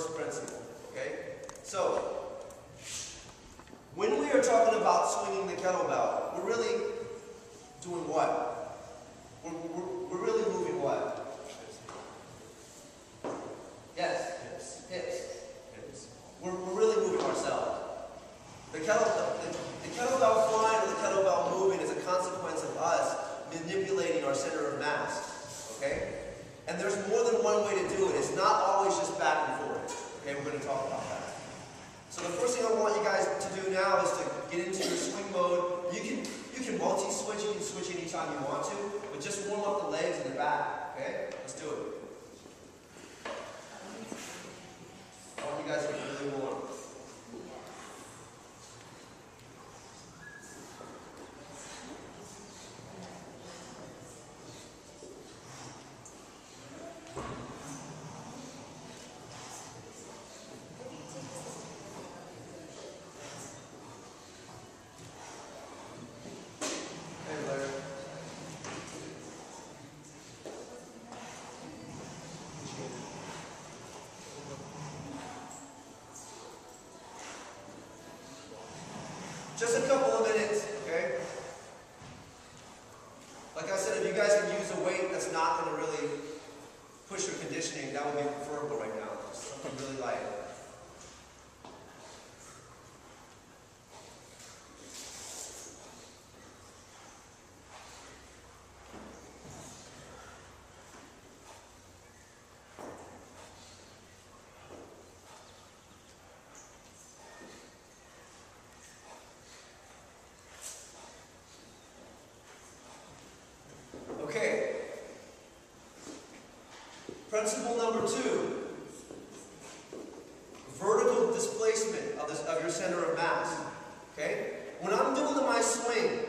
first principle. Okay? So, when we are talking about swinging the kettlebell, we're really doing what? We're really moving what? Yes? Hips. We're really moving ourselves. The kettlebell flying or the kettlebell moving is a consequence of us manipulating our center of mass. Okay? And there's more than one way to do it. It's not always just back and forth. Okay, we're going to talk about that. So the first thing I want you guys to do now is to get into your swing mode. You can multi-switch, you can switch anytime you want to, but just warm up the legs and the back. Okay? Let's do it. I want you guys to get really warm. Just a couple of minutes, okay? Like I said, if you guys can use a weight that's not going to really push your conditioning, that would be preferable right now. Just something really light. Okay. Principle number 2. Vertical displacement of your center of mass. Okay? When I'm doing my swing,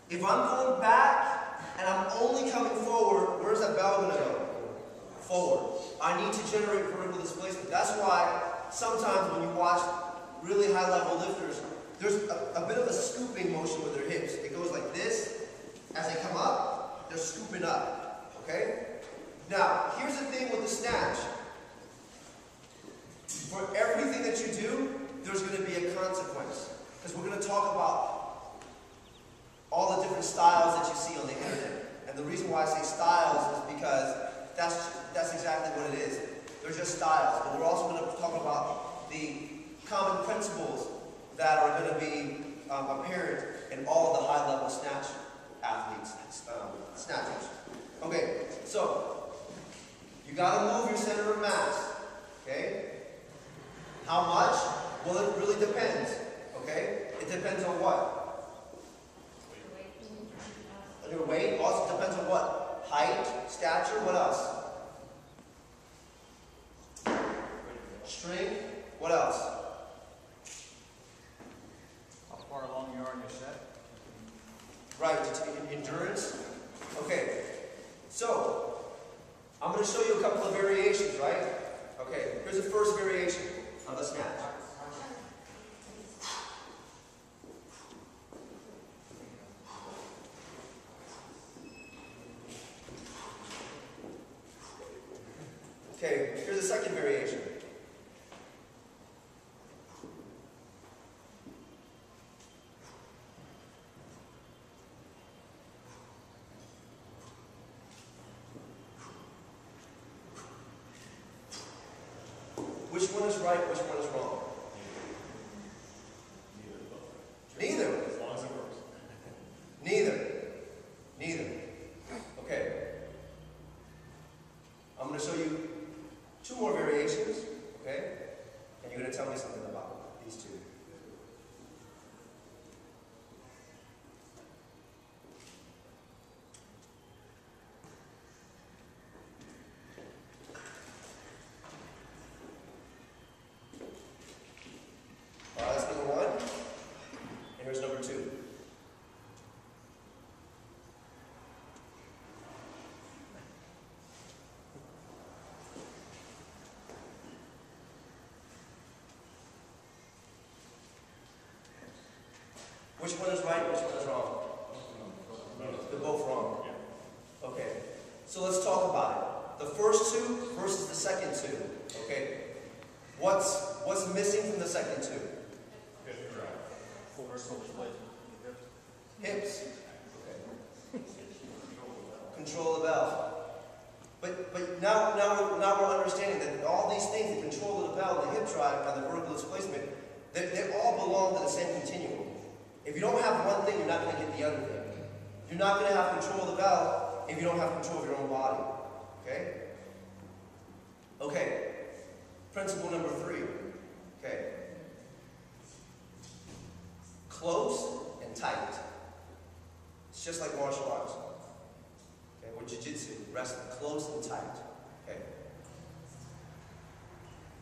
if I'm going back and I'm only coming forward, where's that bell going to go? Forward. I need to generate vertical displacement. That's why sometimes when you watch really high-level lifters, there's a bit of a scooping motion with their hips. It goes like this. As they come up, they're scooping up, okay? Now, here's the thing with the snatch. For everything that you do, there's going to be a consequence. Because we're going to talk about all the different styles that you see on the internet. And the reason why I say styles is because that's exactly what it is. They're just styles. But we're also going to talk about the common principles that are going to be apparent in all of the high-level snatch athletes, snatchers. Okay, so you got to move your center of mass. Okay? How much? Well, it really depends. Okay? It depends on what? Your weight. Also depends on what? Height, stature, what else? Strength. What else? How far along you are in your set? Right, endurance. Okay, so I'm going to show you a couple of variations, right? Okay, here's the first variation of the snatch. Okay, here's the second variation. Which one is right, which one is wrong? Neither. As long as it works. Neither. Okay. I'm going to show you 2 more variations, okay? And you're going to tell me something about these 2. That's number 1. And here's number 2. Which one is right, which one is wrong? They're both wrong. Okay. So let's talk about it. The first 2 versus the second 2. Okay. What's missing from the second two? Hips. Okay. Control the bell. But now we're understanding that all these things, the control of the bell, the hip drive, and the vertical displacement, they all belong to the same continuum. If you don't have one thing, you're not going to get the other thing. You're not going to have control of the bell if you don't have control of your own body. Okay? Okay. Principle number 3. Okay. Close and tight. It's just like martial arts. Okay, or jiu-jitsu, wrestling, close and tight. Okay.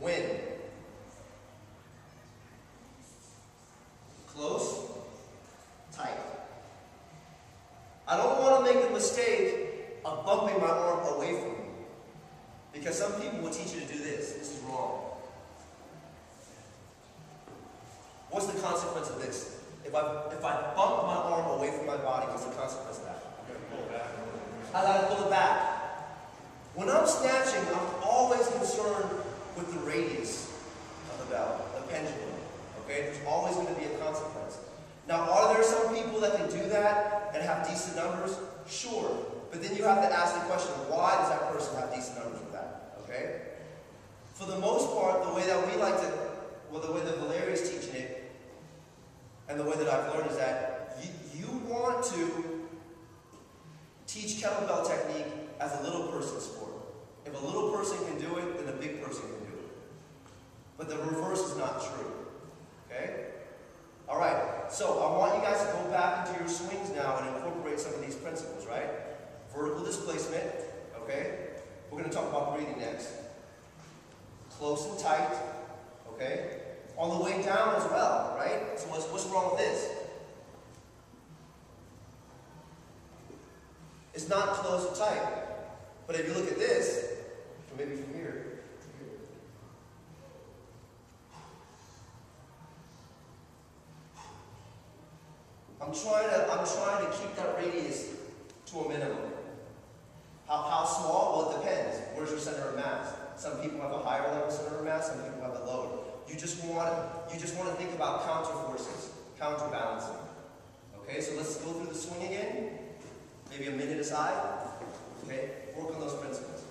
When? Close, tight. I don't want to make the mistake of bumping my arm away from me. Because some people will teach you to do this. This is wrong. What's the consequence of this? If I bump my arm away from my body, what's the consequence of that? I gotta pull it back. When I'm snatching, I'm always concerned with the radius of the bell, the pendulum. Okay? There's always going to be a consequence. Now, are there some people that can do that and have decent numbers? Sure. But then you have to ask the question, why does that person have decent numbers with that? Okay? For the most part, the way that we like to, well, the way that Valeria's teaching it, and the way that I've learned is that you want to teach kettlebell technique as a little person sport. If a little person can do it, then a big person can do it. But the reverse is not true. Okay? Alright, so I want you guys to go back into your swings now and incorporate some of these principles, right? Vertical displacement, okay? We're going to talk about breathing next. Close and tight, okay? On the way down as well, right? So what's wrong with this? It's not close and tight. But if you look at this, or maybe from here, to here. I'm trying to keep that radius to a minimum. How small? Well, it depends. Where's your center of mass? Some people have a higher level center of mass, some people have a lower. You just want to think about counter forces, counterbalancing. Okay, so let's go through the swing again. Maybe a minute aside. Okay, work on those principles.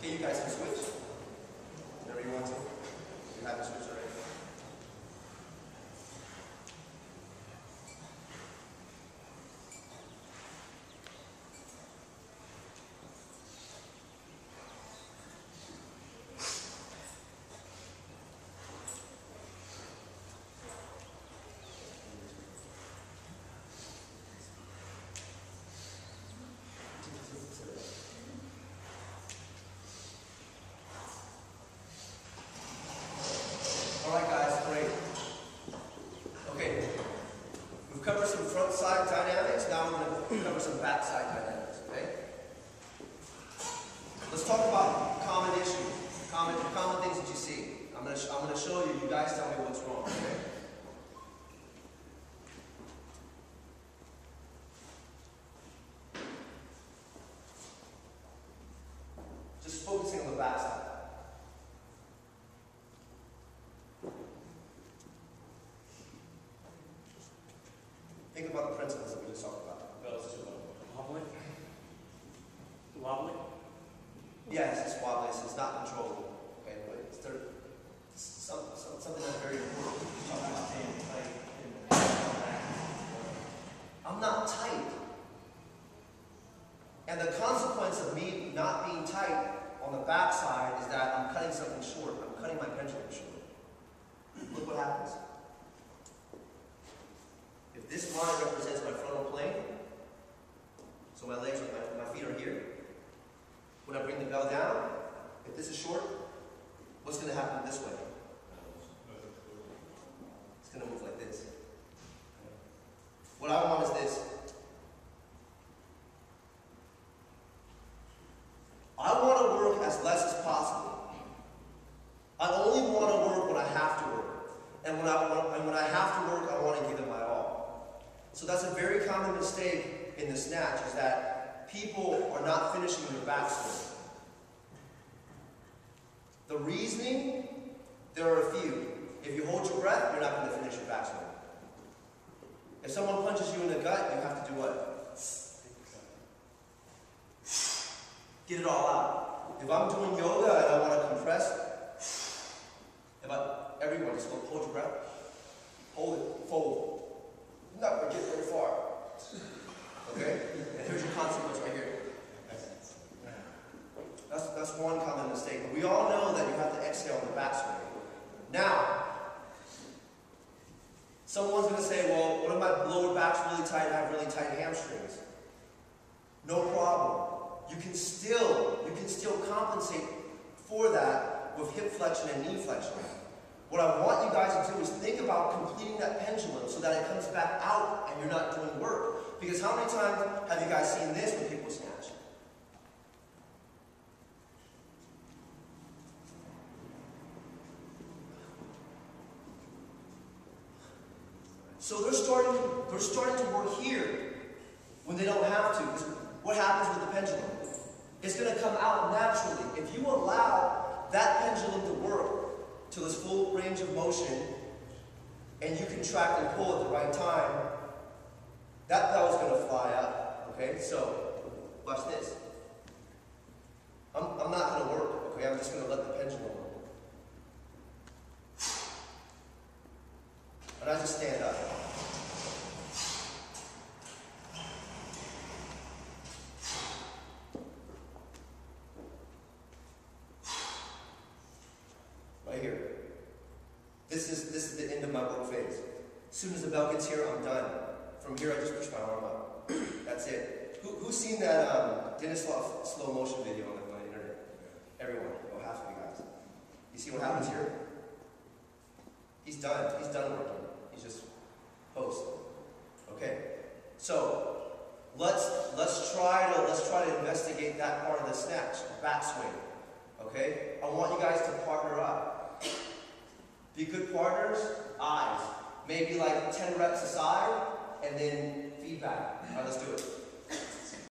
Okay, you guys can switch. Whenever you want to. You have to switch already. Alright guys, great. Okay, we've covered some front side dynamics, now we're going to cover some back side dynamics, okay? Let's talk about common issues, common things that you see. I'm going to show you, you guys tell me what's wrong, okay? Just focusing on the back side. Think about the principles that we just talked about. Wobbly? Wobbly? Yes, it's wobbly, it's not controllable. Okay, but it's something that's very important. I'm not tight. And the consequence of me not being tight on the back side is that I'm cutting something short. I'm cutting my pendulum short. Look what happens. If this line represents my frontal plane, So my legs, my feet are here. When I bring the bell down, if this is short, what's going to happen this way? It's going to move like this. What I want is this. I want to work as less as possible. I only want to work when I have to work. And when I have to work, I want to give it my all. So that's a very common mistake in the snatch, is that people are not finishing their back swing. The reasoning, there are a few. If you hold your breath, you're not going to finish your back swing. If someone punches you in the gut, you have to do what? Get it all out. If I'm doing yoga and I want to compress, everyone just hold your breath. Hold it, fold. You're not going to get very far. Okay? And here's your consequence right here. That's one common mistake. But we all know that you have to exhale in the back swing. Now, someone's going to say, well, what if my lower back's really tight and I have really tight hamstrings? No problem. You can still compensate for that with hip flexion and knee flexion. What I want you guys to do is think about completing that pendulum so that it comes back out and you're not doing work. Because how many times have you guys seen this when people snatch? So they're starting to work here when they don't have to. Because what happens with the pendulum? It's going to come out naturally. If you allow that pendulum to work to its full range of motion, and you contract and pull at the right time, that bell is going to fly up. Okay, so watch this. I'm not going to work. Okay, I'm just going to let the pendulum work. And I just stand up. Right here. This is the end of my work phase. As soon as the bell gets here, I'm done. From here, I just push my arm up. That's it. Who's seen that Dennis slow motion video on the internet? Everyone. Oh, half of you guys. You see what happens here? He's done. He's done working. He's just post. Okay. So let's try to investigate that part of the snatch, the back swing. Okay? I want you guys to partner up. Be good partners, eyes. Maybe like 10 reps aside, and then feedback. All right, let's do it.